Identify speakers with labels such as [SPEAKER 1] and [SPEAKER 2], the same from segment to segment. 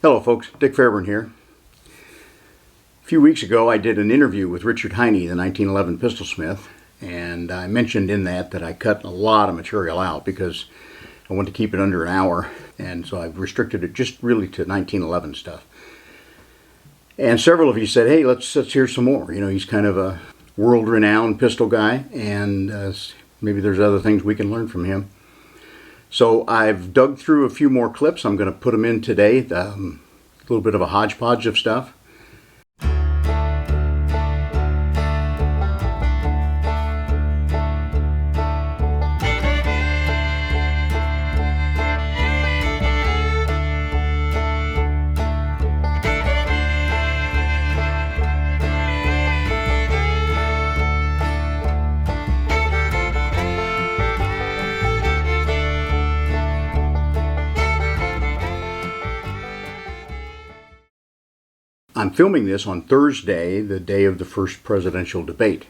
[SPEAKER 1] Hello folks, Dick Fairburn here. A few weeks ago I did an interview with Richard Heinie, the 1911 Pistolsmith, and I mentioned in that I cut a lot of material out because I want to keep it under an hour, and so I've restricted it just really to 1911 stuff. And several of you said, hey, let's hear some more. You know, he's kind of a world-renowned pistol guy, and maybe there's other things we can learn from him. So I've dug through a few more clips. I'm going to put them in today, a little bit of a hodgepodge of stuff. I'm filming this on Thursday, the day of the first presidential debate.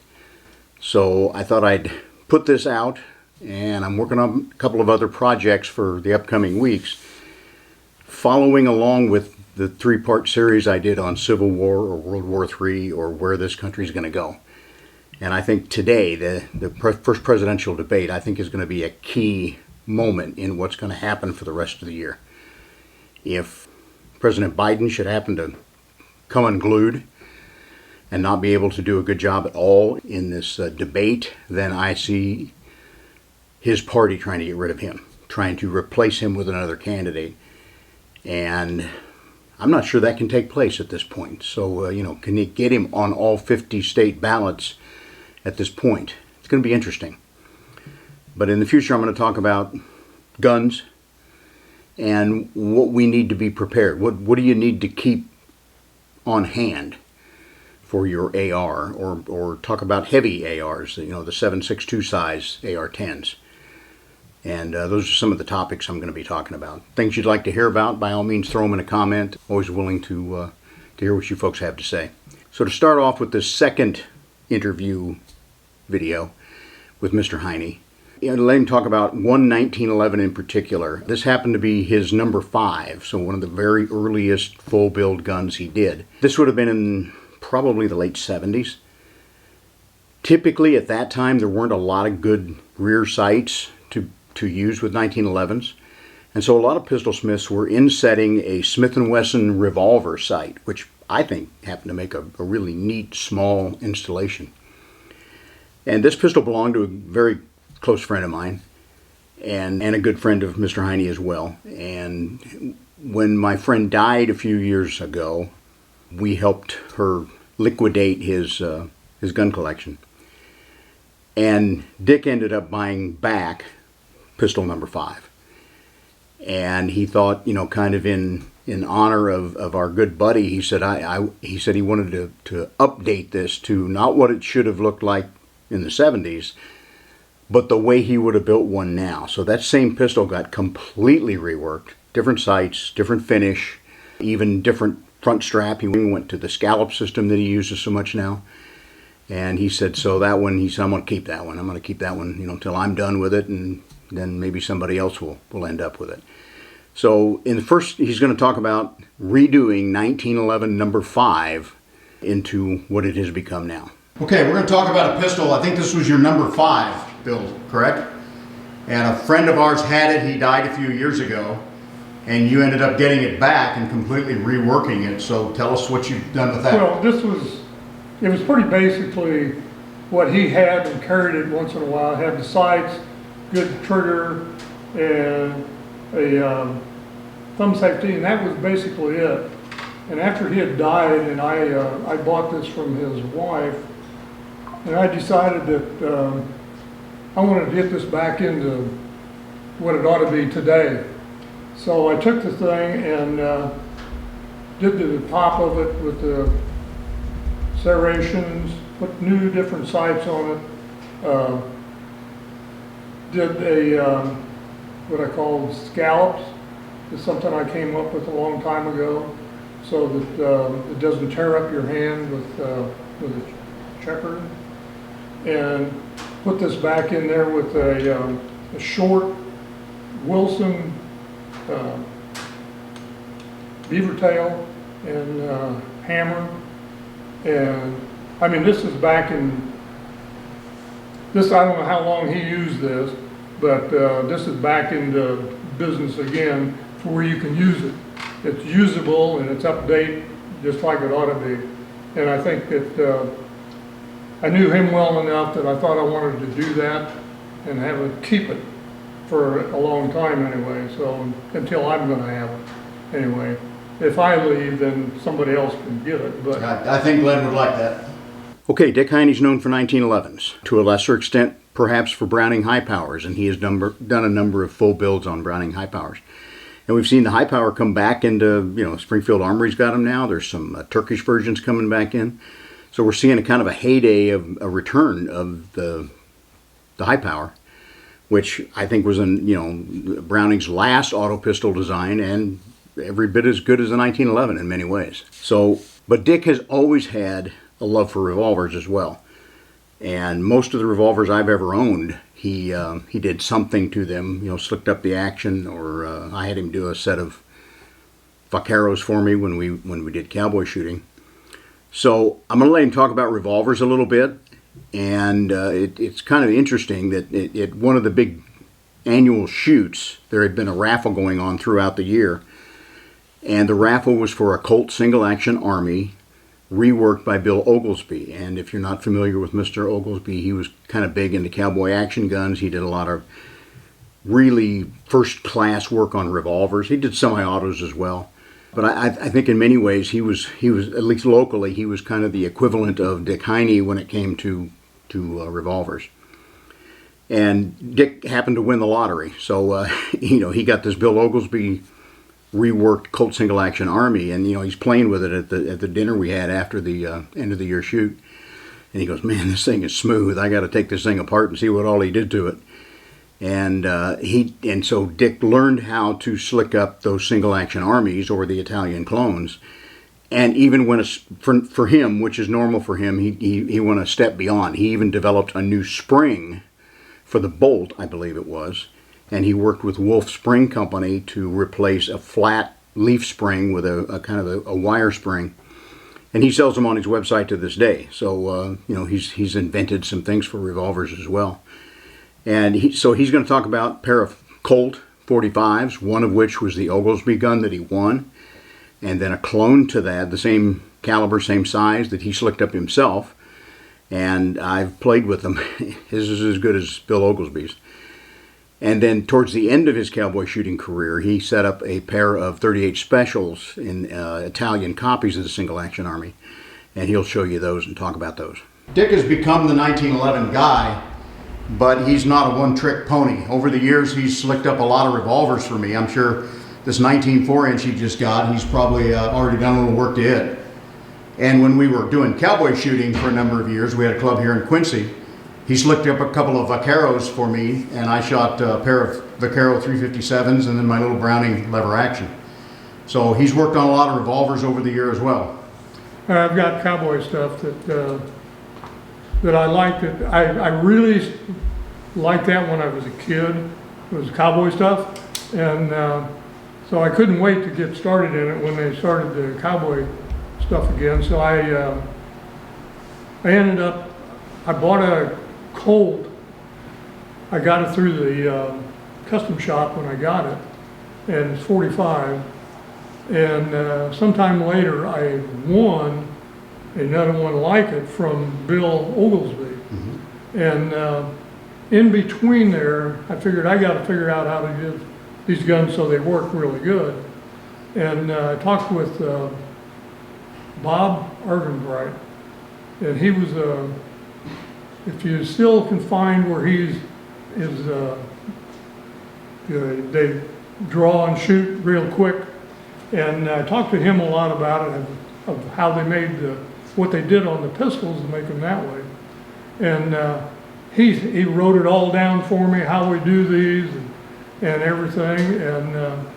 [SPEAKER 1] So I thought I'd put this out, and I'm working on a couple of other projects for the upcoming weeks, following along with the three-part series I did on Civil War or World War III or where this country is going to go. And I think today, the first presidential debate, I think is going to be a key moment in what's going to happen for the rest of the year. If President Biden should happen to come unglued and not be able to do a good job at all in this debate, then I see his party trying to get rid of him, trying to replace him with another candidate. And I'm not sure that can take place at this point. So, can you get him on all 50 state ballots at this point? It's going to be interesting. But in the future, I'm going to talk about guns and what we need to be prepared. What do you need to keep on hand for your AR, or talk about heavy ARs, the 7.62 size AR-10s. And those are some of the topics I'm going to be talking about. Things you'd like to hear about, by all means throw them in a comment. Always willing to hear what you folks have to say. So to start off with this second interview video with Mr. Heinie, let him talk about one 1911 in particular. This happened to be his number 5, so one of the very earliest full build guns he did. This would have been in probably the late 70s. Typically at that time there weren't a lot of good rear sights to use with 1911s, and so a lot of pistolsmiths were insetting a Smith & Wesson revolver sight, which I think happened to make a really neat small installation. And this pistol belonged to a very close friend of mine and a good friend of Mr. Heinie as well. And when my friend died a few years ago, we helped her liquidate his gun collection. And Dick ended up buying back pistol number 5. And he thought, kind of in honor of our good buddy, he said he said he wanted to update this to not what it should have looked like in the 70s, but the way he would have built one now. So that same pistol got completely reworked. Different sights, different finish, even different front strap. He went to the scallop system that he uses so much now. And he said, so that one, he said, I'm going to keep that one. I'm going to keep that one, until I'm done with it, and then maybe somebody else will end up with it. So in the first, he's going to talk about redoing 1911 number 5 into what it has become now. Okay, we're going to talk about a pistol. I think this was your number 5 build, correct? And a friend of ours had it. He died a few years ago, and you ended up getting it back and completely reworking it. So tell us what you've done with that.
[SPEAKER 2] Well, it was pretty basically what he had, and carried it once in a while. It had the sights, good trigger, and a thumb safety, and that was basically it. And after he had died, and I bought this from his wife, and I decided that I wanted to get this back into what it ought to be today. So I took the thing and did the top of it with the serrations, put new different sights on it, did a what I call scallops. It's something I came up with a long time ago, so that it doesn't tear up your hand with a checker. And put this back in there with a short Wilson beaver tail and hammer. And I mean, this is back in, this, I don't know how long he used this, but this is back into business again for where you can use it. It's usable and it's up to date just like it ought to be. And I think that I knew him well enough that I thought I wanted to do that and have it, keep it for a long time anyway, so until I'm going to have it anyway. If I leave, then somebody else can get it, but
[SPEAKER 1] I think Glenn would like that. Okay, Dick Heinie's known for 1911s, to a lesser extent perhaps for Browning high powers, and he has done a number of full builds on Browning high powers. And we've seen the high power come back into, Springfield Armory's got them now. There's some Turkish versions coming back in. So we're seeing a kind of a heyday of a return of the high power, which I think was Browning's last auto pistol design and every bit as good as the 1911 in many ways. So, but Dick has always had a love for revolvers as well. And most of the revolvers I've ever owned, he did something to them, slicked up the action, or I had him do a set of vaqueros for me when we did cowboy shooting. So I'm going to let him talk about revolvers a little bit, and it's kind of interesting that at one of the big annual shoots, there had been a raffle going on throughout the year, and the raffle was for a Colt Single-Action Army reworked by Bill Oglesby. And if you're not familiar with Mr. Oglesby, he was kind of big into cowboy action guns. He did a lot of really first-class work on revolvers. He did semi-autos as well. But I think in many ways he was at least locally, he was kind of the equivalent of Dick Heinie when it came to revolvers. And Dick happened to win the lottery, so he got this Bill Oglesby reworked Colt Single-Action Army, and he's playing with it at the dinner we had after the end of the year shoot. And he goes, "Man, this thing is smooth. I got to take this thing apart and see what all he did to it." And so Dick learned how to slick up those Single-Action Armies or the Italian clones. And even when for him, which is normal for him, he went a step beyond. He even developed a new spring for the bolt, I believe it was. And he worked with Wolf Spring Company to replace a flat leaf spring with a kind of a wire spring. And he sells them on his website to this day. So, he's invented some things for revolvers as well. And so he's going to talk about a pair of Colt 45s, one of which was the Oglesby gun that he won, and then a clone to that, the same caliber, same size, that he slicked up himself. And I've played with them. His is as good as Bill Oglesby's. And then towards the end of his cowboy shooting career, he set up a pair of 38 specials in Italian copies of the Single-Action Army. And he'll show you those and talk about those. Dick has become the 1911 guy, but he's not a one-trick pony. Over the years, he's slicked up a lot of revolvers for me. I'm sure this 19 4-inch he just got, he's probably already done a little work to it. And when we were doing cowboy shooting for a number of years, we had a club here in Quincy. He slicked up a couple of vaqueros for me, and I shot a pair of vaquero 357s and then my little Browning lever action. So he's worked on a lot of revolvers over the year as well.
[SPEAKER 2] I've got cowboy stuff that I liked. I really liked that when I was a kid. It was cowboy stuff, and so I couldn't wait to get started in it when they started the cowboy stuff again. So I ended up, I bought a Colt. I got it through the custom shop when I got it, and it's 45. And sometime later, I won another one like it from Bill Oglesby. Mm-hmm. And in between there, I figured I got to figure out how to get these guns so they work really good. And I talked with Bob Argenbright, and he was if you still can find where they draw and shoot real quick. And I talked to him a lot about it, of how they made what they did on the pistols to make them that way. And he wrote it all down for me, how we do these and everything. And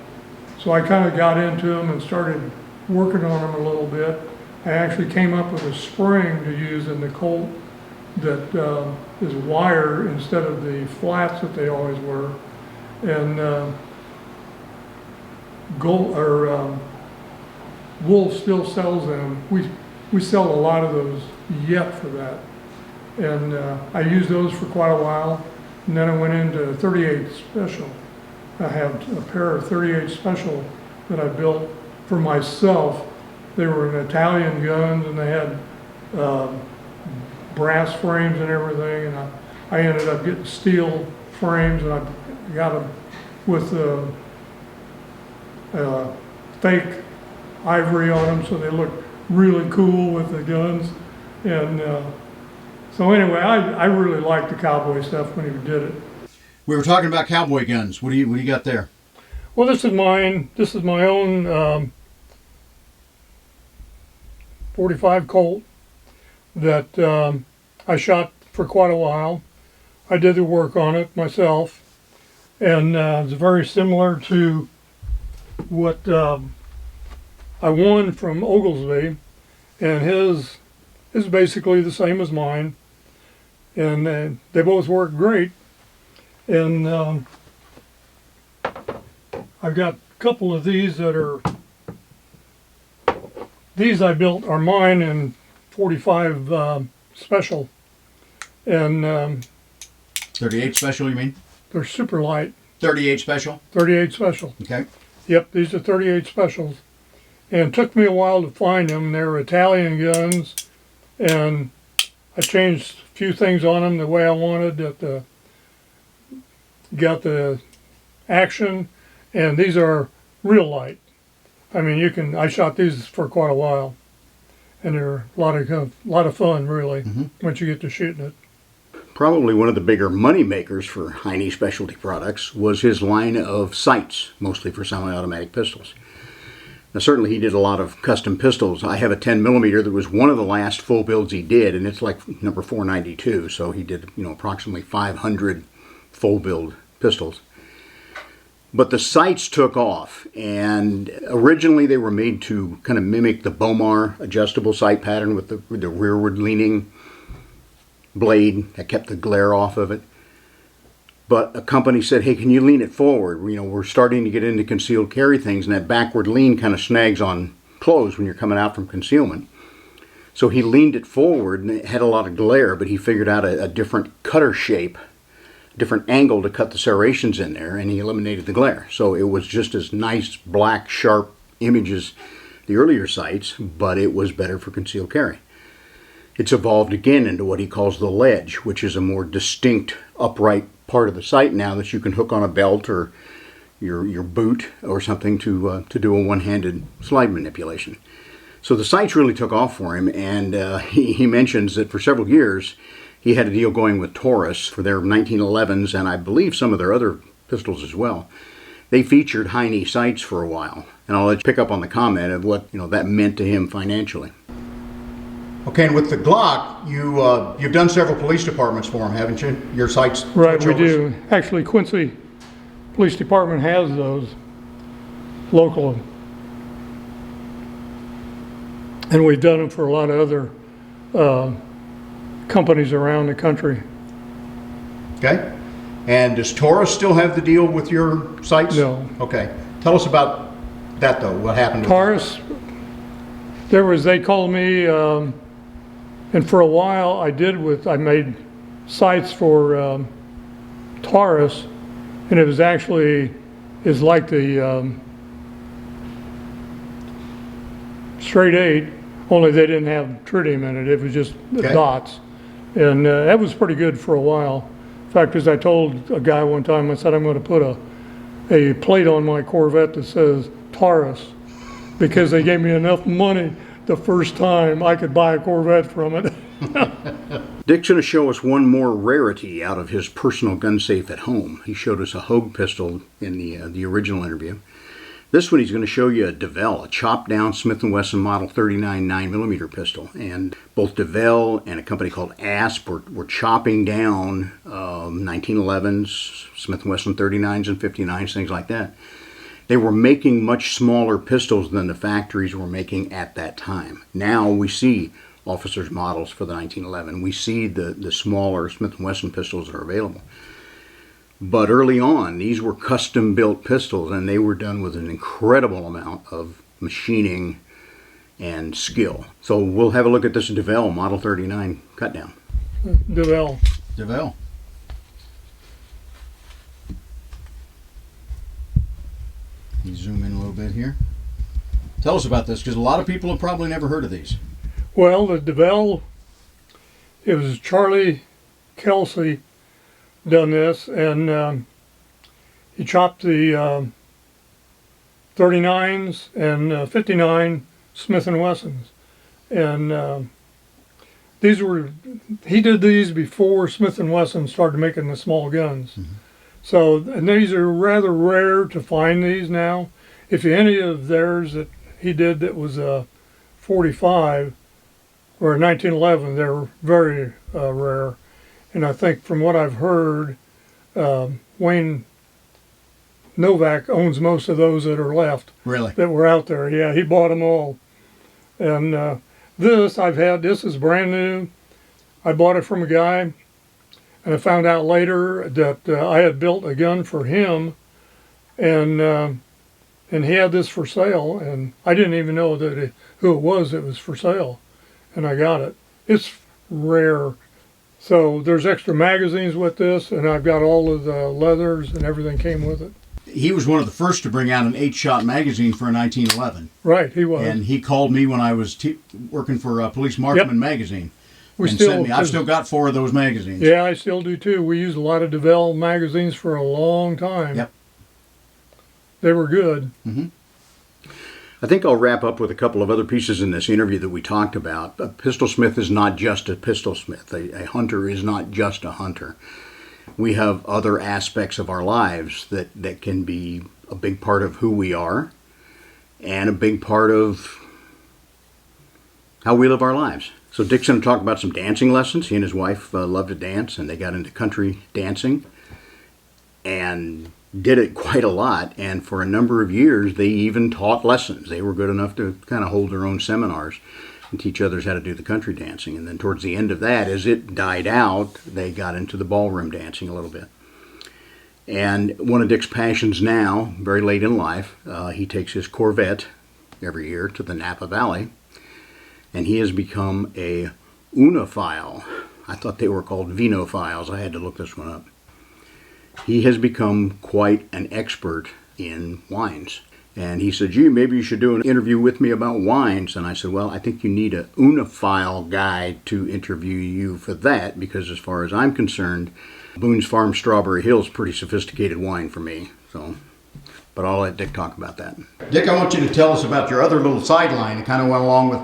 [SPEAKER 2] so I kind of got into them and started working on them a little bit. I actually came up with a spring to use in the Colt that is wire instead of the flats that they always were. And Wolf still sells them. We sell a lot of those yet for that. And I used those for quite a while. And then I went into 38 Special. I have a pair of 38 Special that I built for myself. They were in Italian guns, and they had brass frames and everything. And I ended up getting steel frames, and I got them with fake ivory on them, so they look really cool with the guns. And so anyway, I really liked the cowboy stuff when he did it.
[SPEAKER 1] We were talking about cowboy guns. What do you got there?
[SPEAKER 2] Well, this is mine. This is my own 45 Colt that I shot for quite a while. I did the work on it myself, and it's very similar to what I won from Oglesby, and his is basically the same as mine, and they both work great. And I've got a couple of these that are, these I built are mine in 45 Special, and
[SPEAKER 1] 38 Special, you mean?
[SPEAKER 2] they're super light.
[SPEAKER 1] 38 Special?
[SPEAKER 2] 38 Special.
[SPEAKER 1] Okay.
[SPEAKER 2] Yep, these are 38 Specials. And it took me a while to find them. They're Italian guns, and I changed a few things on them the way I wanted. That got the action, and these are real light. I mean, I shot these for quite a while, and they're a lot of fun, really, once you get to shooting it.
[SPEAKER 1] Probably one of the bigger money makers for Heinie Specialty Products was his line of sights, mostly for semi-automatic pistols. Now, certainly he did a lot of custom pistols. I have a 10mm that was one of the last full builds he did, and it's like number 492, so he did, approximately 500 full build pistols. But the sights took off, and originally they were made to kind of mimic the Bomar adjustable sight pattern with the rearward leaning blade that kept the glare off of it. But a company said, hey, can you lean it forward? We're starting to get into concealed carry things, and that backward lean kind of snags on clothes when you're coming out from concealment. So he leaned it forward, and it had a lot of glare, but he figured out a different cutter shape, different angle to cut the serrations in there, and he eliminated the glare. So it was just as nice, black, sharp image as the earlier sights, but it was better for concealed carry. It's evolved again into what he calls the ledge, which is a more distinct, upright part of the sight now that you can hook on a belt or your boot or something to do a one-handed slide manipulation. So the sights really took off for him, and he mentions that for several years he had a deal going with Taurus for their 1911s, and I believe some of their other pistols as well. They featured Heinie sights for a while, and I'll let you pick up on the comment of what that meant to him financially. Okay, and with the Glock, you've done several police departments for him, haven't you? Your sights.
[SPEAKER 2] Right, we do. Actually, Quincy Police Department has those local, and we've done them for a lot of other companies around the country.
[SPEAKER 1] Okay, and does Taurus still have the deal with your sights?
[SPEAKER 2] No.
[SPEAKER 1] Okay, tell us about that though. What happened?
[SPEAKER 2] Taurus, they called me. And for a while I made sights for Taurus, and it was actually, it's like the straight 8, only they didn't have tritium in it. It was just dots. And that was pretty good for a while. In fact, as I told a guy one time, I said, I'm going to put a plate on my Corvette that says Taurus, because they gave me enough money the first time I could buy a Corvette from it.
[SPEAKER 1] Dick's going to show us one more rarity out of his personal gun safe at home. He showed us a Hogue pistol in the original interview. This one he's going to show you a Devel, a chopped down Smith & Wesson Model 39 9mm pistol. And both Devel and a company called Asp were chopping down 1911s, Smith & Wesson 39s and 59s, things like that. They were making much smaller pistols than the factories were making at that time. Now we see officers' models for the 1911. We see the smaller Smith & Wesson pistols that are available. But early on, these were custom-built pistols, and they were done with an incredible amount of machining, and skill. So we'll have a look at this Devel Model 39 cut down.
[SPEAKER 2] Devel.
[SPEAKER 1] Devel. You zoom in a little bit here. Tell us about this, because a lot of people have probably never heard of these.
[SPEAKER 2] Well, the Devel, it was Charlie Kelsey done this, and he chopped the 39s and 59 Smith & Wessons. And he did these before Smith & Wesson started making the small guns. Mm-hmm. So, and these are rather rare to find these now. If any of theirs that he did that was a 45 or a 1911, they're very rare. And I think from what I've heard, Wayne Novak owns most of those that are left.
[SPEAKER 1] Really?
[SPEAKER 2] That were out there. Yeah, he bought them all. And this is brand new. I bought it from a guy, and I found out later that I had built a gun for him, and he had this for sale, and I didn't even know who it was that was for sale, and I got it. It's rare. So there's extra magazines with this, and I've got all of the leathers and everything came with it.
[SPEAKER 1] He was one of the first to bring out an 8-shot magazine for a 1911.
[SPEAKER 2] Right, he was.
[SPEAKER 1] And he called me when I was working for Police Marksman magazine. I've still got 4 of those magazines.
[SPEAKER 2] Yeah, I still do too. We used a lot of Devel magazines for a long time.
[SPEAKER 1] Yep.
[SPEAKER 2] They were good.
[SPEAKER 1] Mm-hmm. I think I'll wrap up with a couple of other pieces in this interview that we talked about. A pistolsmith is not just a pistolsmith. A hunter is not just a hunter. We have other aspects of our lives that can be a big part of who we are and a big part of how we live our lives. So Dick's going to talk about some dancing lessons. He and his wife love to dance, and they got into country dancing and did it quite a lot. And for a number of years, they even taught lessons. They were good enough to kind of hold their own seminars and teach others how to do the country dancing. And then towards the end of that, as it died out, they got into the ballroom dancing a little bit. And one of Dick's passions now, very late in life, he takes his Corvette every year to the Napa Valley, and he has become a unophile. I thought they were called vinophiles. I had to look this one up. He has become quite an expert in wines. And he said, gee, maybe you should do an interview with me about wines. And I said, well, I think you need a unophile guy to interview you for that, because as far as I'm concerned, Boone's Farm Strawberry Hill is pretty sophisticated wine for me. So, but I'll let Dick talk about that. Dick, I want you to tell us about your other little sideline. It kind of went along with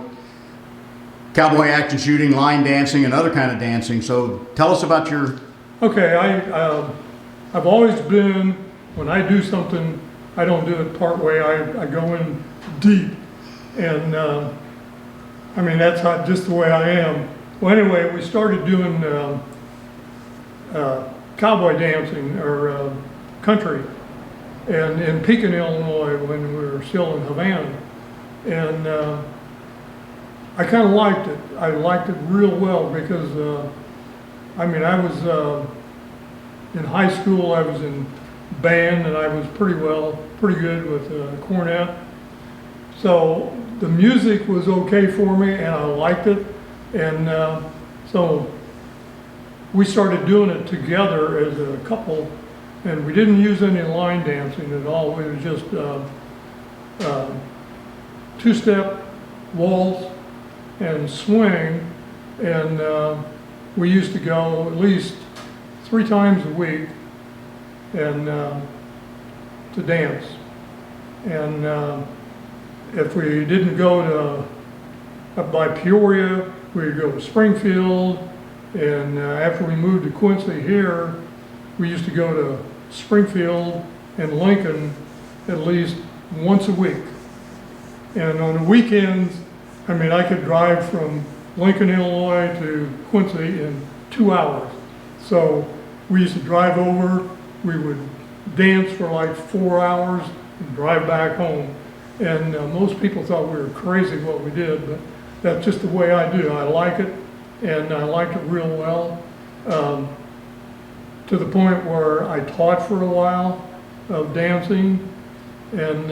[SPEAKER 1] cowboy action shooting, line dancing, and other kind of dancing. So tell us about your...
[SPEAKER 2] Okay, I've always been, when I do something, I don't do it part way, I go in deep. And I mean, that's not just the way I am. Well, anyway, we started doing cowboy dancing, or country, and in Pekin, Illinois, when we were still in Havana. And I kind of liked it. I liked it real well because, I mean, I was in high school, I was in band, and I was pretty good with cornet. So the music was okay for me, and I liked it. And so we started doing it together as a couple, and we didn't use any line dancing at all. It was just two-step, waltz, and swing. And we used to go at least 3 times a week and to dance. And if we didn't go to up by Peoria, we'd go to Springfield. And after we moved to Quincy here, we used to go to Springfield and Lincoln at least once a week. And on the weekends, I mean, I could drive from Lincoln, Illinois to Quincy in 2 hours. So we used to drive over, we would dance for like 4 hours and drive back home. And most people thought we were crazy what we did, but that's just the way I do. I like it, and I liked it real well, to the point where I taught for a while of dancing. And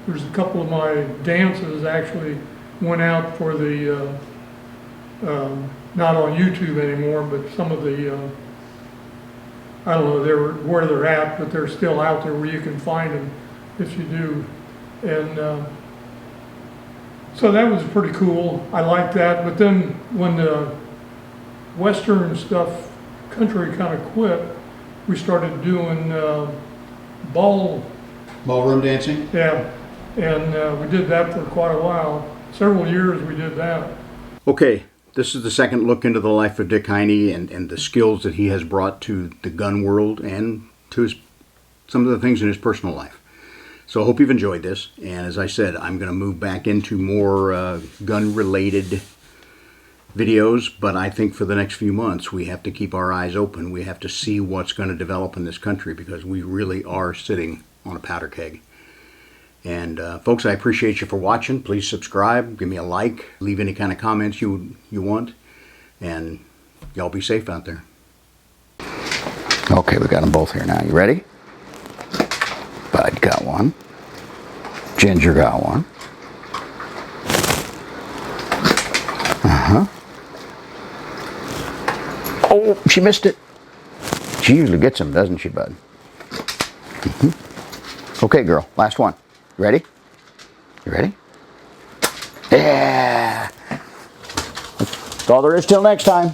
[SPEAKER 2] there's a couple of my dances actually went out for the, not on YouTube anymore, but some of the, I don't know where they're at, but they're still out there where you can find them if you do. And so that was pretty cool. I liked that. But then when the Western stuff, country kind of quit, we started doing
[SPEAKER 3] Ballroom dancing?
[SPEAKER 2] yeah, and we did that for quite a while. Several years we did that.
[SPEAKER 1] Okay, this is the second look into the life of Dick Heinie and the skills that he has brought to the gun world and to some of the things in his personal life. So I hope you've enjoyed this. And as I said, I'm going to move back into more gun-related videos. But I think for the next few months, we have to keep our eyes open. We have to see what's going to develop in this country because we really are sitting on a powder keg. And folks, I appreciate you for watching. Please subscribe, give me a like, leave any kind of comments you want. And y'all be safe out there. Okay, we got them both here now. You ready? Bud got one. Ginger got one. Oh, she missed it. She usually gets them, doesn't she, Bud? Okay, girl, last one. Ready? You ready? Yeah! That's all there is till next time.